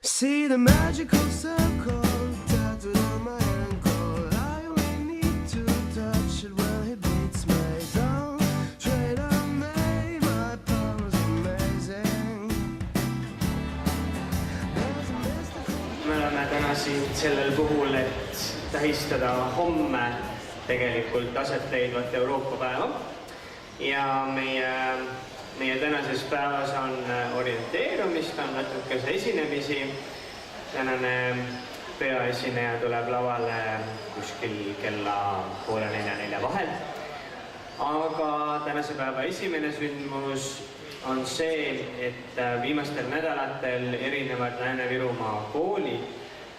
See the magical circle tattooed on my ankle. I only need to touch it when he beats me down. Trade on me, my power's amazing. There's a mystical... Me oleme täna siin sellel puhul, et tähistada homme tegelikult aset leidvat Euroopa päeva. Ja meie tänases päevas on orienteerumist, on natukese esinemisi. Tänane peaesineja tuleb lavale kuskil kella 3:30 vahel. Aga tänase päeva esimene sündmus on see, et viimastel nädalatel erinevad Lääne-Virumaa koolid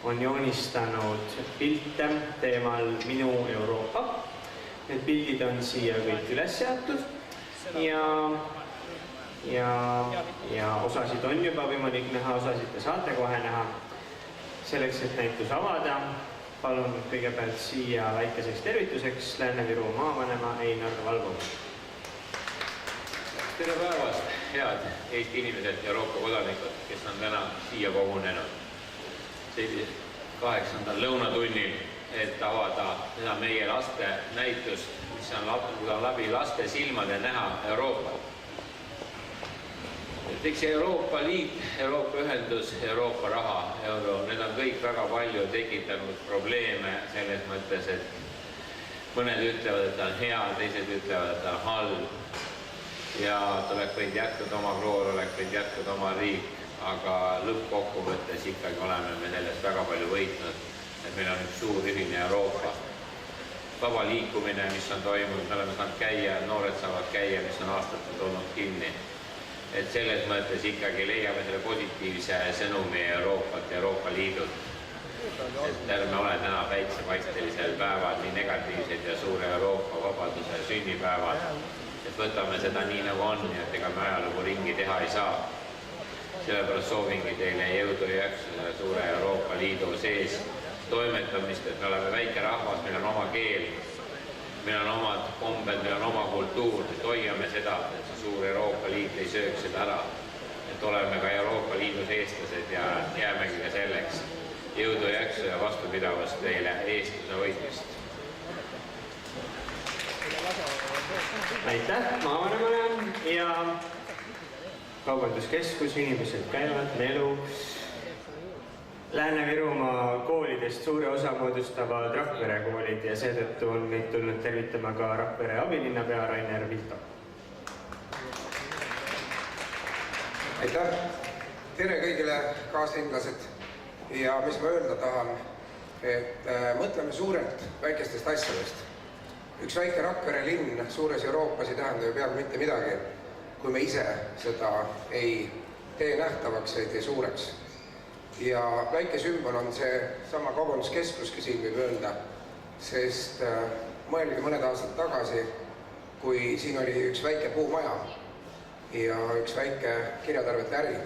on joonistanud pilte teemal Minu Euroopa. Need pildid on siia kõik üles seatud ja osasid on juba võimalik näha, osasid te saate kohe näha. Selleks, et näitus avada, palun kõigepealt siia väikeseks tervituseks Lääne-Viru maavanema Einar Valgo. Tere päevast, head Eesti inimesed ja Euroopa kodanikud, kes on täna siia kogunenud 8. lõunatunnil, et avada seda meie laste näitust, mis on läbi laste silmade näha Euroopat. Eks Euroopa Liit, Euroopa Ühendus, Euroopa raha, euro, need on kõik väga palju tekitanud probleeme selles mõttes, et mõned ütlevad, et ta on hea, teised ütlevad, et ta on halb. Ja ta oleks võinud jätkuda oma kroor, oleks võinud jätkuda oma riik, aga lõppkokkuvõttes ikkagi oleme me sellest väga palju võitnud, et meil on üks suur ühine Euroopa. Vaba liikumine, mis on toimunud, me oleme saanud käia, noored saavad käia, mis on aastatel olnud kinni. Et selles mõttes ikkagi leiame selle positiivse sõnumi Euroopat ja Euroopa Liidult. Et ärme ole täna päitsepaistelisel päeval nii negatiivsed ja suure Euroopa vabaduse sünnipäevad. Et võtame seda nii nagu on ja et ega me ajalugu ringi teha ei saa. Sellepärast soovingi teile jõudu ja jaksu selle suure Euroopa Liidu sees toimetamist, et me oleme väike rahvas, meil on oma keel, meil on omad kombed, meil on oma kultuur, et hoiame seda, et see suur Euroopa Liit ei sööks seda ära. Et oleme ka Euroopa Liidus eestlased ja jäämegi ka selleks. Jõudu ja jaksu ja vastupidavust teile eestluse võitmist. Aitäh maavanemale ja kaubanduskeskus, inimesed käivad, elu. Lääne-Virumaa koolidest suure osa moodustavad Rakvere koolid ja seetõttu on meid tulnud tervitama ka Rakvere abilinnapea Rainer Vilto. Aitäh! Tere kõigile kaaslinlased ja mis ma öelda tahan, et mõtleme suurelt väikestest asjadest. Üks väike Rakvere linn suures Euroopas ei tähenda ju peaaegu mitte midagi, kui me ise seda ei tee nähtavaks, ei tee suureks. Ja väike sümbol on see sama kaubanduskeskuski siin võib öelda, sest mõelge mõned aastad tagasi, kui siin oli üks väike puumaja ja üks väike kirjatarvete äri,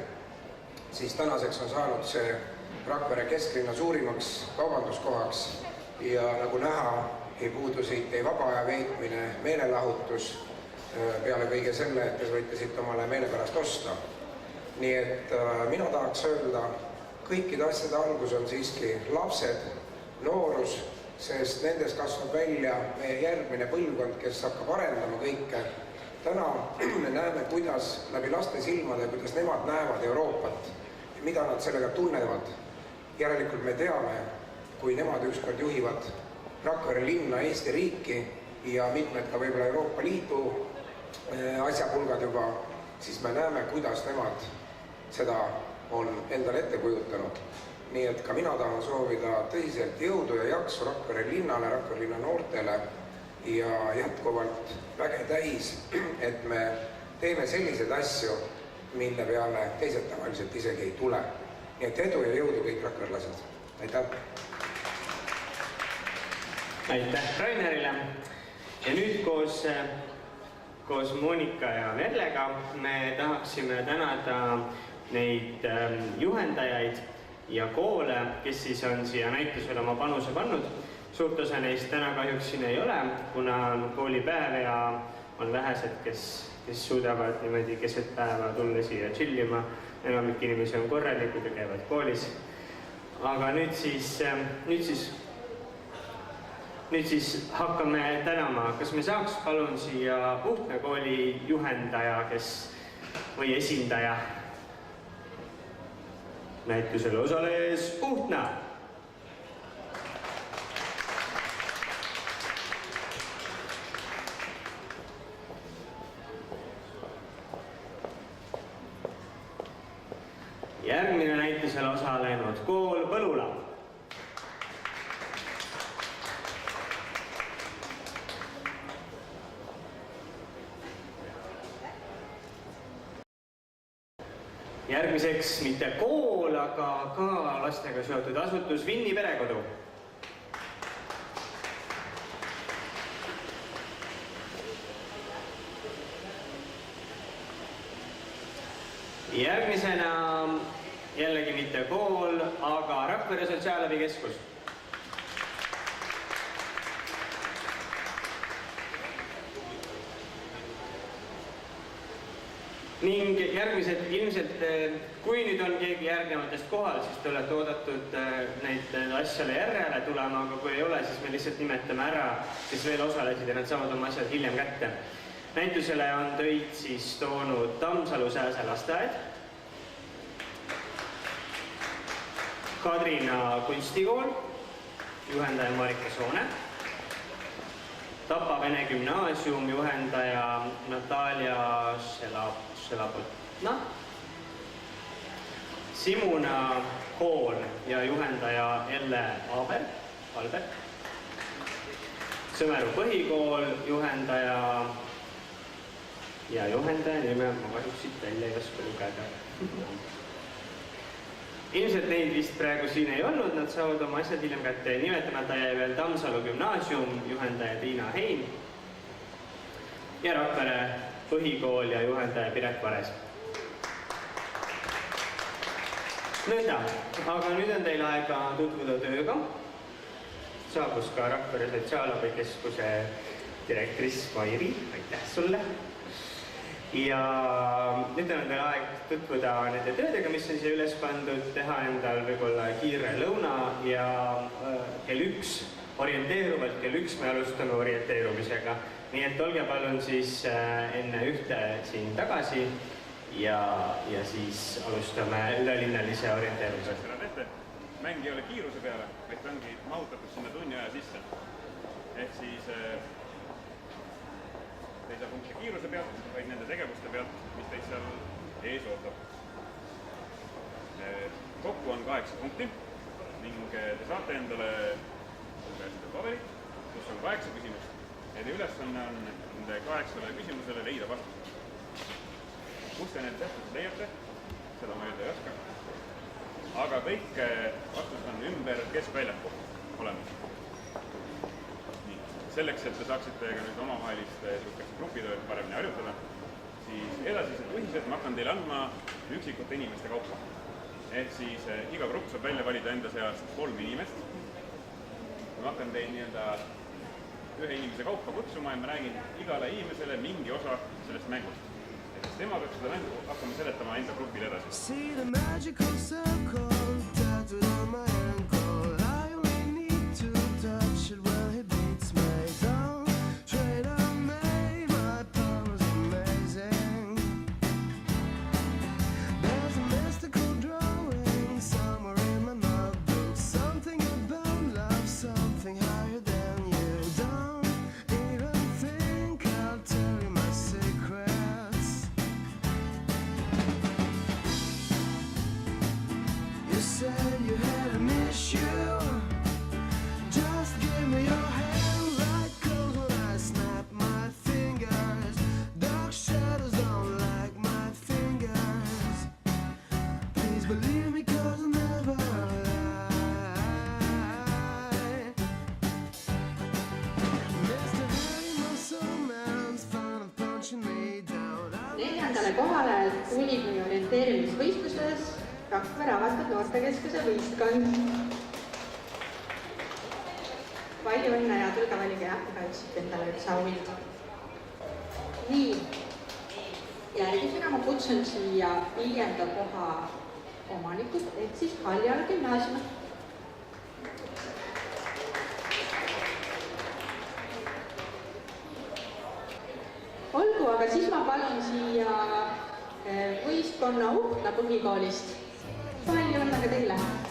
siis tänaseks on saanud see Rakvere kesklinna suurimaks kaubanduskohaks ja nagu näha, ei puudu siit ei vaba aja veetmine, meelelahutus peale kõige selle, et te võite siit omale meelepärast osta. Nii et mina tahaks öelda, kõikide asjade algus on siiski lapsed, noorus, sest nendes kasvab välja meie järgmine põlvkond, kes hakkab arendama kõike. Täna me näeme, kuidas läbi laste silmade, kuidas nemad näevad Euroopat ja mida nad sellega tunnevad. Järelikult me teame, kui nemad ükskord juhivad Rakvere linna, Eesti riiki ja mitmed ka võib-olla Euroopa Liidu asjapulgad juba, siis me näeme, kuidas nemad seda on endale ette kujutanud. Nii et ka mina tahan soovida tõsiselt jõudu ja jaksu Rakvere linnale, Rakvere linna noortele ja jätkuvalt väge täis, et me teeme selliseid asju, mille peale teised tavaliselt isegi ei tule. Nii et edu ja jõudu kõik rakverlased. Aitäh! Aitäh Rainerile! Ja nüüd koos Monika ja Merlega me tahaksime tänada neid juhendajaid ja koole, kes siis on siia näitusele oma panuse pannud. Suurt osa neist täna kahjuks siin ei ole, kuna koolipäev ja on vähesed, kes suudavad niimoodi keset päeva tulla siia chillima. enamik inimesi on korralikud ja käivad koolis. Aga nüüd siis hakkame tänama. Kas me saaks palun siia Uhtna kooli juhendaja või esindaja? Näitusel osales Uhtna. Järgmine näitusel osalenud kool Põlula. Järgmiseks mitte kool, aga ka lastega seotud asutus Vinni perekodu. Järgmisena jällegi mitte kool, aga Rakvere Sotsiaalabikeskus. Ning järgmised ilmselt, kui nüüd on keegi järgnevatest kohal, siis te olete oodatud neid asjale järele tulema, aga kui ei ole, siis me lihtsalt nimetame ära, kes veel osalesid ja nad saavad oma asjad hiljem kätte. Näitusele on töid siis toonud Tammsalu Sääse lasteaed, Kadrina kunstikool, juhendaja Marika Soone, Tapa Vene Gümnaasium, juhendaja Natalia Šelapotna, Simuna kool ja juhendaja Elle Albert, Sõmeru põhikool, juhendaja nime ma kahjuks siit välja ei oska lugeda. Ilmselt neid vist praegu siin ei olnud, nad saavad oma asjad hiljem kätte. Nimetamata jäi veel Tammsalu gümnaasium, juhendaja Tiina Hein ja Rakvere põhikool ja juhendaja Piret Vares. Nõnda, aga nüüd on teil aega tutvuda tööga. Saabus ka Rakvere Sotsiaalabikeskuse direktris Vairi, aitäh sulle! Ja nüüd on teil aeg tutvuda nende töödega, mis on siia üles pandud, teha endal võib-olla kiire lõuna ja kell 1, orienteeruvalt kell 1 me alustame orienteerumisega. Nii et olge palun siis enne 1 siin tagasi ja siis alustame ülelinnalise orienteerumisega. Mäng ei ole kiiruse peale, vaid ta ongi mahutatud sinna tunni aja sisse. Ehk siis ei saa punkti kiiruse pealt, vaid nende tegevuste pealt, mis teid seal ees ootab. Kokku on 8 punkti ning te saate endale paberit, kus on 8 küsimust. Ja te ülesanne on nende 8 küsimusele leida vastus. Kus te need tähtused leiate, seda ma öelda ei oska. Aga kõik vastused on ümber keskväljaku olemas. Selleks, et te saaksite ka nüüd omavahelist grupitööd paremini harjutada, siis edasised juhised ma hakkan teile andma üksikute inimeste kaupa. Ehk siis iga grupp saab välja valida enda seast 3 inimest. Ma hakkan teid ühe inimese kaupa kutsuma ja ma räägin igale inimesele mingi osa sellest mängust. Et siis tema peaks seda mängu hakkama seletama enda grupile edasi. See the magical circle tattooed on my ankle. I only need to touch it when it beats me. Don't trade on me, my power's amazing. There's a mystical drawing somewhere in my notebook. Something about love, something higher than you. Don't even think I'll tell you my secrets. You said you had an issue. Just give me your hand, like cold when I snap my fingers. Dark shadows don't like my fingers. Please believe me, 'cause I never lie. Mr. Harry Muscle Man's fond of punching me down. 4. kohale tuli meie orienteerimisvõistluses Rakvere avatud noortekeskuse võistkond. Palju õnne ja tulge valige igaüks endale üks auhind. Nii, Järgmisena ma kutsun siia 5. koha omanikud ehk siis Haljala gümnaasiumi. Olgu, aga siis ma palun siia võistkonna Uhtna põhikoolist. Palju õnne ka teile!